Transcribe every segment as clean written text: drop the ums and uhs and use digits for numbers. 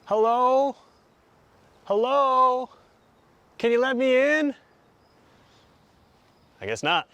Hello? Hello? Can you let me in? I guess not.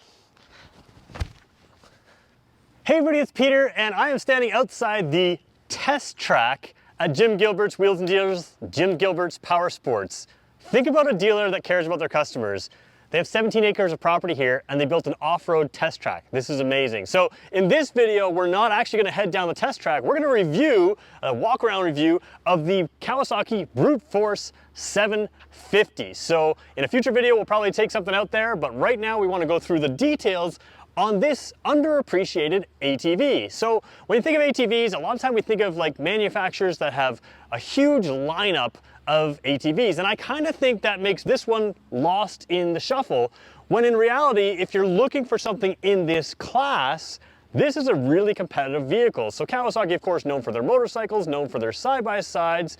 Hey everybody, it's Peter, and I am standing outside the test track at Jim Gilbert's Wheels and Dealers, Jim Gilbert's PowerSports. Think about a dealer that cares about their customers. They have 17 acres of property here, and they built an off-road test track. This is amazing. So in this video, we're not actually gonna head down the test track. We're gonna review, a walk-around review of the Kawasaki Brute Force 750. So in a future video, we'll probably take something out there, but right now we wanna go through the details on this underappreciated ATV. So when you think of ATVs, a lot of time we think of like manufacturers that have a huge lineup of ATVs, and I kind of think that makes this one lost in the shuffle, when in reality, if you're looking for something in this class, this is a really competitive vehicle. So Kawasaki, of course, known for their motorcycles, known for their side-by-sides.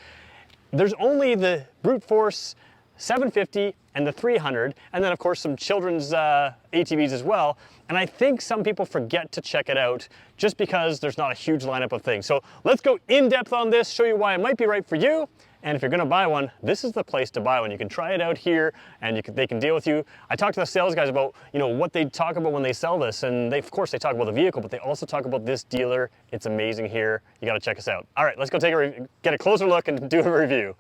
There's only the Brute Force 750 and the 300, and then of course some children's ATVs as well. And I think some people forget to check it out just because there's not a huge lineup of things. So let's go in depth on this, show you why it might be right for you. And if you're gonna buy one, this is the place to buy one. You can try it out here and they can deal with you. I talked to the sales guys about, what they talk about when they sell this, and of course they talk about the vehicle, but they also talk about this dealer. It's amazing here. You gotta check us out. All right, let's go get a closer look and do a review.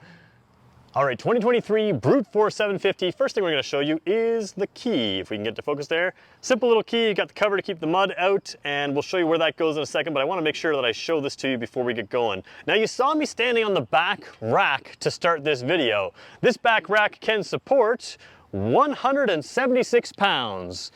All right, 2023 Brute Force 750. First thing we're gonna show you is the key. If we can get to focus there. Simple little key, you got the cover to keep the mud out, and we'll show you where that goes in a second, but I wanna make sure that I show this to you before we get going. Now you saw me standing on the back rack to start this video. This back rack can support 176 pounds,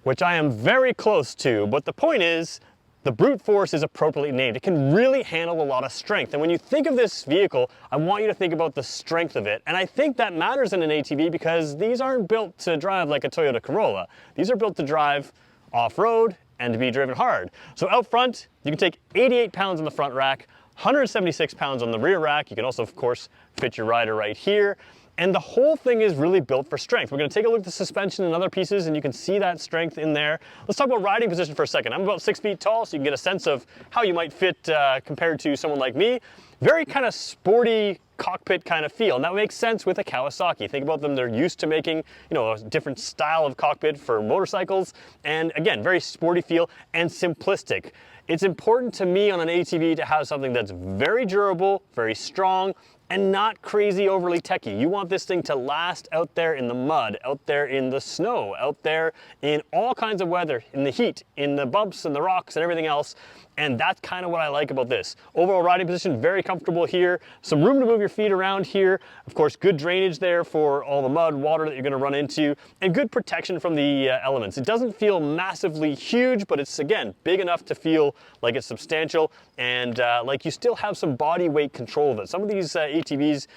which I am very close to, but the point is, the Brute Force is appropriately named. It can really handle a lot of strength. And when you think of this vehicle, I want you to think about the strength of it. And I think that matters in an ATV because these aren't built to drive like a Toyota Corolla. These are built to drive off-road and to be driven hard. So out front, you can take 88 pounds on the front rack, 176 pounds on the rear rack. You can also, of course, fit your rider right here. And the whole thing is really built for strength. We're gonna take a look at the suspension and other pieces, and you can see that strength in there. Let's talk about riding position for a second. I'm about 6 feet tall, so you can get a sense of how you might fit compared to someone like me. Very kind of sporty cockpit kind of feel, and that makes sense with a Kawasaki. Think about them, they're used to making, a different style of cockpit for motorcycles, and again, very sporty feel and simplistic. It's important to me on an ATV to have something that's very durable, very strong, and not crazy overly techy. You want this thing to last out there in the mud, out there in the snow, out there in all kinds of weather, in the heat, in the bumps and the rocks and everything else. And that's kind of what I like about this. Overall riding position, very comfortable here. Some room to move your feet around here. Of course, good drainage there for all the mud, water that you're gonna run into, and good protection from the elements. It doesn't feel massively huge, but it's, again, big enough to feel like it's substantial and like you still have some body weight control of it. Some of these ATVs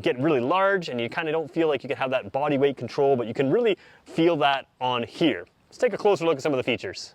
get really large and you kind of don't feel like you can have that body weight control, but you can really feel that on here. Let's take a closer look at some of the features.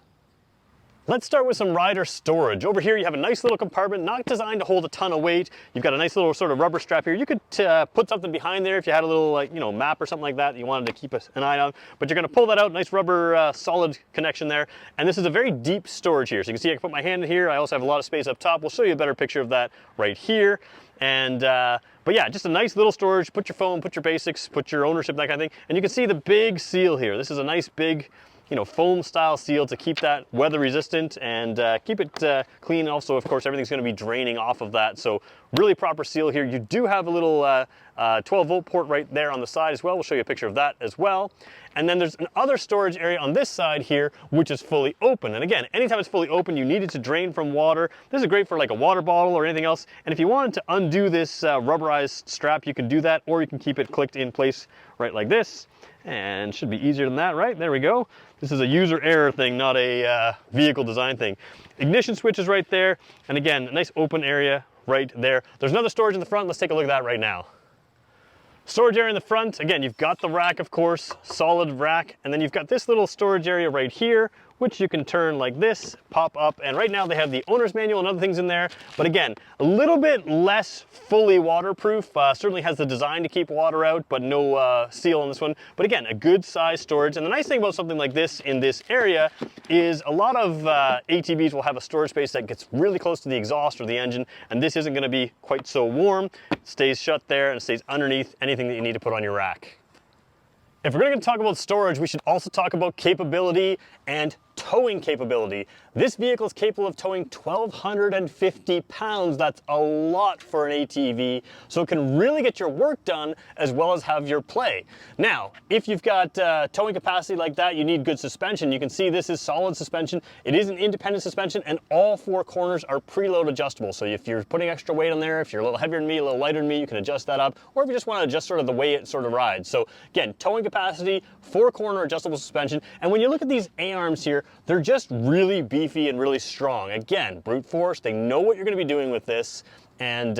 Let's start with some rider storage. Over here you have a nice little compartment, not designed to hold a ton of weight. You've got a nice little sort of rubber strap here. You could put something behind there if you had a little map or something like that you wanted to keep an eye on. But you're gonna pull that out, nice rubber solid connection there. And this is a very deep storage here. So you can see I can put my hand in here. I also have a lot of space up top. We'll show you a better picture of that right here. And but yeah, just a nice little storage. Put your phone, put your basics, put your ownership, that kind of thing. And you can see the big seal here. This is a nice big foam style seal to keep that weather resistant and keep it clean. Also, of course, everything's gonna be draining off of that. So really proper seal here. You do have a little 12-volt port right there on the side as well. We'll show you a picture of that as well. And then there's another storage area on this side here, which is fully open. And again, anytime it's fully open, you need it to drain from water. This is great for like a water bottle or anything else. And if you wanted to undo this rubberized strap, you can do that, or you can keep it clicked in place right like this. And should be easier than that, right? There we go. This is a user error thing, not a vehicle design thing. Ignition switch is right there. And again, a nice open area right there. There's another storage in the front. Let's take a look at that right now. Storage area in the front, again, you've got the rack, of course, solid rack, and then you've got this little storage area right here which you can turn like this, pop up, and right now they have the owner's manual and other things in there. But again, a little bit less fully waterproof. Certainly has the design to keep water out, but no seal on this one. But again, a good size storage. And the nice thing about something like this in this area is a lot of ATVs will have a storage space that gets really close to the exhaust or the engine, and this isn't going to be quite so warm. It stays shut there and it stays underneath anything that you need to put on your rack. If we're going to talk about storage, we should also talk about capability and towing capability. This vehicle is capable of towing 1,250 pounds. That's a lot for an ATV, so it can really get your work done as well as have your play. Now, if you've got towing capacity like that, you need good suspension. You can see this is solid suspension. It is an independent suspension, and all four corners are preload adjustable. So if you're putting extra weight on there, if you're a little heavier than me, a little lighter than me, you can adjust that up, or if you just want to adjust sort of the way it sort of rides. So again, towing capacity, four-corner adjustable suspension, and when you look at these A-arms here, they're just really beefy and really strong. Again, Brute Force, they know what you're going to be doing with this, and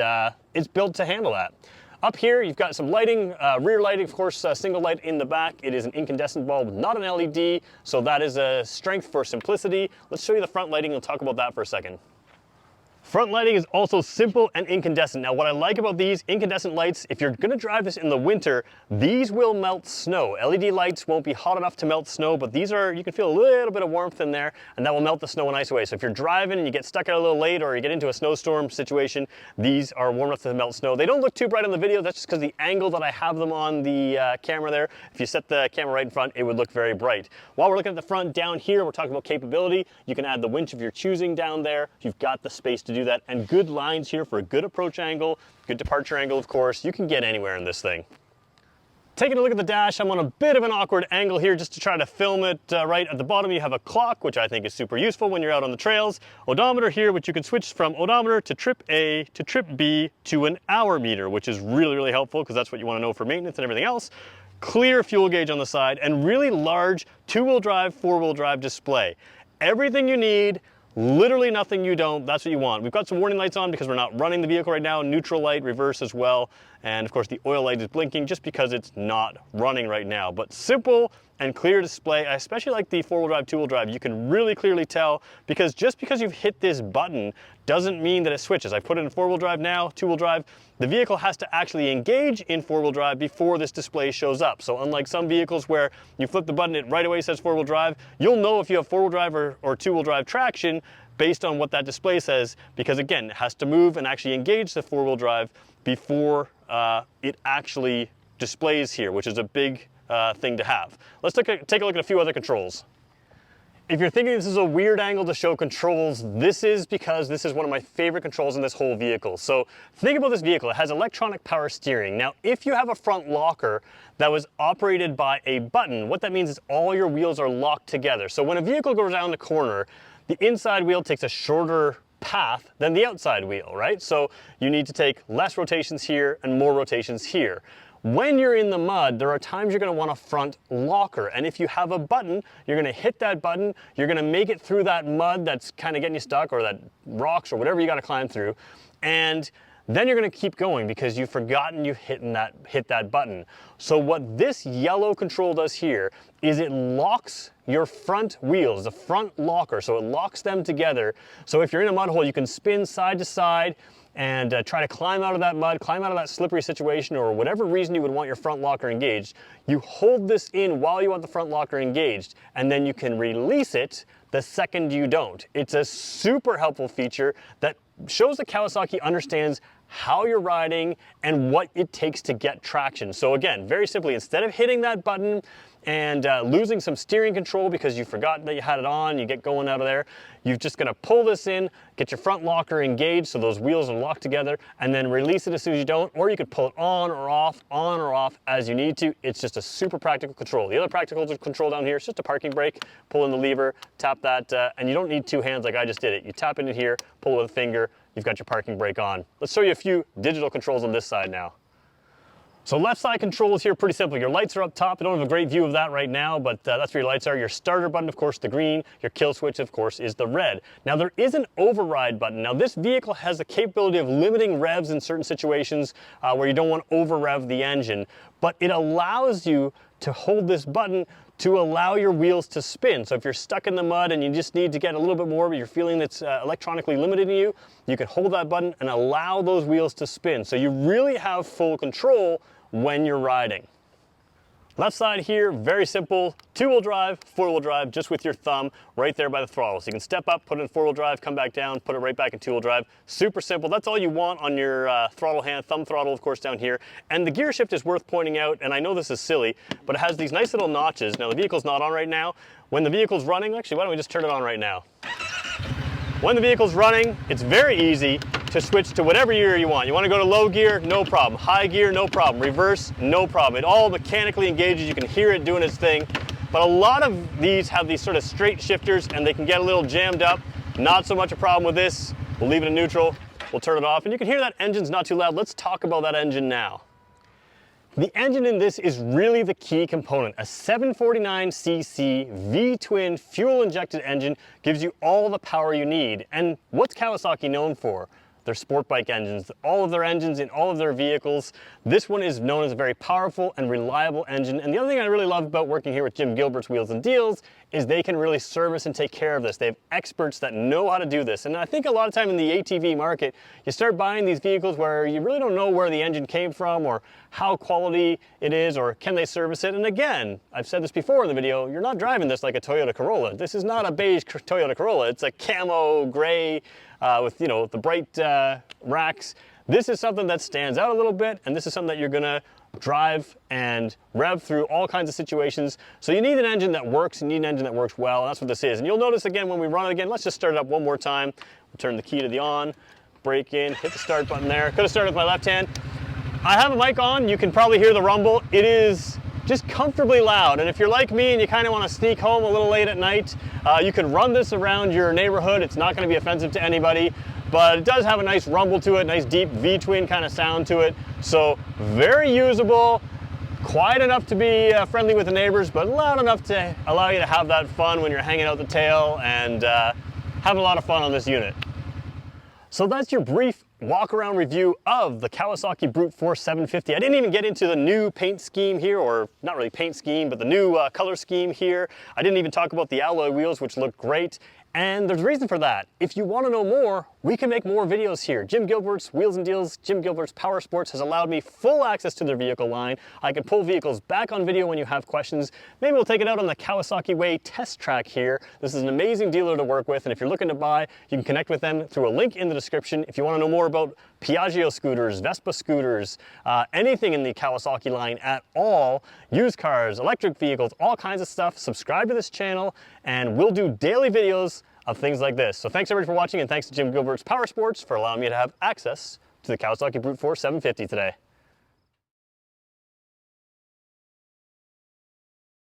it's built to handle that. Up here, you've got some lighting, rear lighting, of course, single light in the back. It is an incandescent bulb, not an LED, so that is a strength for simplicity. Let's show you the front lighting. We'll talk about that for a second. Front lighting is also simple and incandescent. Now, what I like about these incandescent lights, if you're going to drive this in the winter, these will melt snow. LED lights won't be hot enough to melt snow, but these are, you can feel a little bit of warmth in there, and that will melt the snow and ice away. So if you're driving and you get stuck out a little late or you get into a snowstorm situation, these are warm enough to melt snow. They don't look too bright on the video. That's just because the angle that I have them on the camera there. If you set the camera right in front, it would look very bright. While we're looking at the front down here, we're talking about capability. You can add the winch of your choosing down there. You've got the space to do that, and good lines here for a good approach angle, good departure angle, of course. You can get anywhere in this thing. Taking a look at the dash, I'm on a bit of an awkward angle here just to try to film it right. At the bottom you have a clock, which I think is super useful when you're out on the trails. Odometer here, which you can switch from odometer to trip A to trip B to an hour meter, which is really, really helpful because that's what you want to know for maintenance and everything else. Clear fuel gauge on the side, and really large two-wheel drive, four-wheel drive display. Everything you need, literally nothing you don't. That's what you want. We've got some warning lights on because we're not running the vehicle right now. Neutral light, reverse as well. And of course the oil light is blinking just because it's not running right now. But simple and clear display. I especially like the four-wheel drive, two-wheel drive. You can really clearly tell because just because you've hit this button doesn't mean that it switches. I put it in four-wheel drive now, two-wheel drive. The vehicle has to actually engage in four-wheel drive before this display shows up. So unlike some vehicles where you flip the button, it right away says four-wheel drive, you'll know if you have four-wheel drive or two-wheel drive traction based on what that display says, because again, it has to move and actually engage the four-wheel drive before it actually displays here, which is a big thing to have. Let's take a look at a few other controls. If you're thinking this is a weird angle to show controls, this is because this is one of my favorite controls in this whole vehicle. So think about this vehicle. It has electronic power steering. Now, if you have a front locker that was operated by a button, what that means is all your wheels are locked together. So when a vehicle goes around the corner, the inside wheel takes a shorter path than the outside wheel, right? So you need to take less rotations here and more rotations here. When you're in the mud, there are times you're going to want a front locker, and if you have a button, you're going to hit that button, you're going to make it through that mud that's kind of getting you stuck, or that rocks or whatever you got to climb through, and then you're going to keep going because you've forgotten you hit that button. So what this yellow control does here is it locks your front wheels, the front locker, so it locks them together. So if you're in a mud hole, you can spin side to side and try to climb out of that mud, climb out of that slippery situation, or whatever reason you would want your front locker engaged. You hold this in while you want the front locker engaged, and then you can release it the second you don't. It's a super helpful feature that shows that Kawasaki understands how you're riding and what it takes to get traction. So again, very simply, instead of hitting that button and losing some steering control because you forgot that you had it on, you get going out of there, you're just gonna pull this in, get your front locker engaged so those wheels are locked together, and then release it as soon as you don't, or you could pull it on or off as you need to. It's just a super practical control. The other practical control down here is just a parking brake. Pull in the lever, tap that, and you don't need two hands like I just did it. You tap into here, pull with a finger, you've got your parking brake on. Let's show you a few digital controls on this side now. So left side controls here, pretty simple. Your lights are up top. You don't have a great view of that right now, but that's where your lights are. Your starter button, of course, the green. Your kill switch, of course, is the red. Now there is an override button. Now this vehicle has the capability of limiting revs in certain situations where you don't want to over rev the engine, but it allows you to hold this button to allow your wheels to spin. So if you're stuck in the mud and you just need to get a little bit more, but you're feeling that's electronically limiting you, you can hold that button and allow those wheels to spin. So you really have full control when you're riding. Left side here, very simple, 2-wheel drive, 4-wheel drive, just with your thumb right there by the throttle. So you can step up, put it in 4-wheel drive, come back down, put it right back in 2-wheel drive. Super simple. That's all you want on your throttle hand, thumb throttle, of course, down here. And the gear shift is worth pointing out, and I know this is silly, but it has these nice little notches. Now, the vehicle's not on right now. When the vehicle's running, actually, why don't we just turn it on right now? When the vehicle's running, it's very easy to switch to whatever gear you want. You want to go to low gear, no problem. High gear, no problem. Reverse, no problem. It all mechanically engages. You can hear it doing its thing. But a lot of these have these sort of straight shifters and they can get a little jammed up. Not so much a problem with this. We'll leave it in neutral. We'll turn it off. And you can hear that engine's not too loud. Let's talk about that engine now. The engine in this is really the key component. A 749cc V-twin fuel-injected engine gives you all the power you need. And what's Kawasaki known for? Their sport bike engines. All of their engines in all of their vehicles. This one is known as a very powerful and reliable engine. And the other thing I really love about working here with Jim Gilbert's Wheels and Deals is they can really service and take care of this. They have experts that know how to do this. And I think a lot of time in the ATV market, you start buying these vehicles where you really don't know where the engine came from or how quality it is or can they service it. And again, I've said this before in the video, you're not driving this like a Toyota Corolla. This is not a beige Toyota Corolla. It's a camo gray with, you know, the bright racks. This is something that stands out a little bit, and this is something that you're gonna drive and rev through all kinds of situations. So you need an engine that works, you need an engine that works well, and that's what this is. And you'll notice again when we run it again, let's just start it up one more time. We'll turn the key to the on, brake in, hit the start button there. Could have started with my left hand. I have a mic on, you can probably hear the rumble. It is just comfortably loud, and if you're like me and you kind of want to sneak home a little late at night, you can run this around your neighborhood. It's not going to be offensive to anybody, but it does have a nice rumble to it, nice deep V-twin kind of sound to it. So very usable, quiet enough to be friendly with the neighbors, but loud enough to allow you to have that fun when you're hanging out the tail and having a lot of fun on this unit. So that's your brief walk-around review of the Kawasaki Brute Force 750. I didn't even get into the new paint scheme here, or not really paint scheme, but the new color scheme here. I didn't even talk about the alloy wheels, which look great. And there's a reason for that. If you want to know more, we can make more videos here. Jim Gilbert's Wheels and Deals, Jim Gilbert's PowerSports has allowed me full access to their vehicle line. I can pull vehicles back on video when you have questions. Maybe we'll take it out on the Kawasaki Way test track here. This is an amazing dealer to work with, and if you're looking to buy, you can connect with them through a link in the description. If you want to know more about Piaggio scooters, Vespa scooters, anything in the Kawasaki line at all, used cars, electric vehicles, all kinds of stuff, subscribe to this channel, and we'll do daily videos of things like this. So thanks everybody for watching, and thanks to Jim Gilbert's PowerSports for allowing me to have access to the Kawasaki Brute Force 750 today.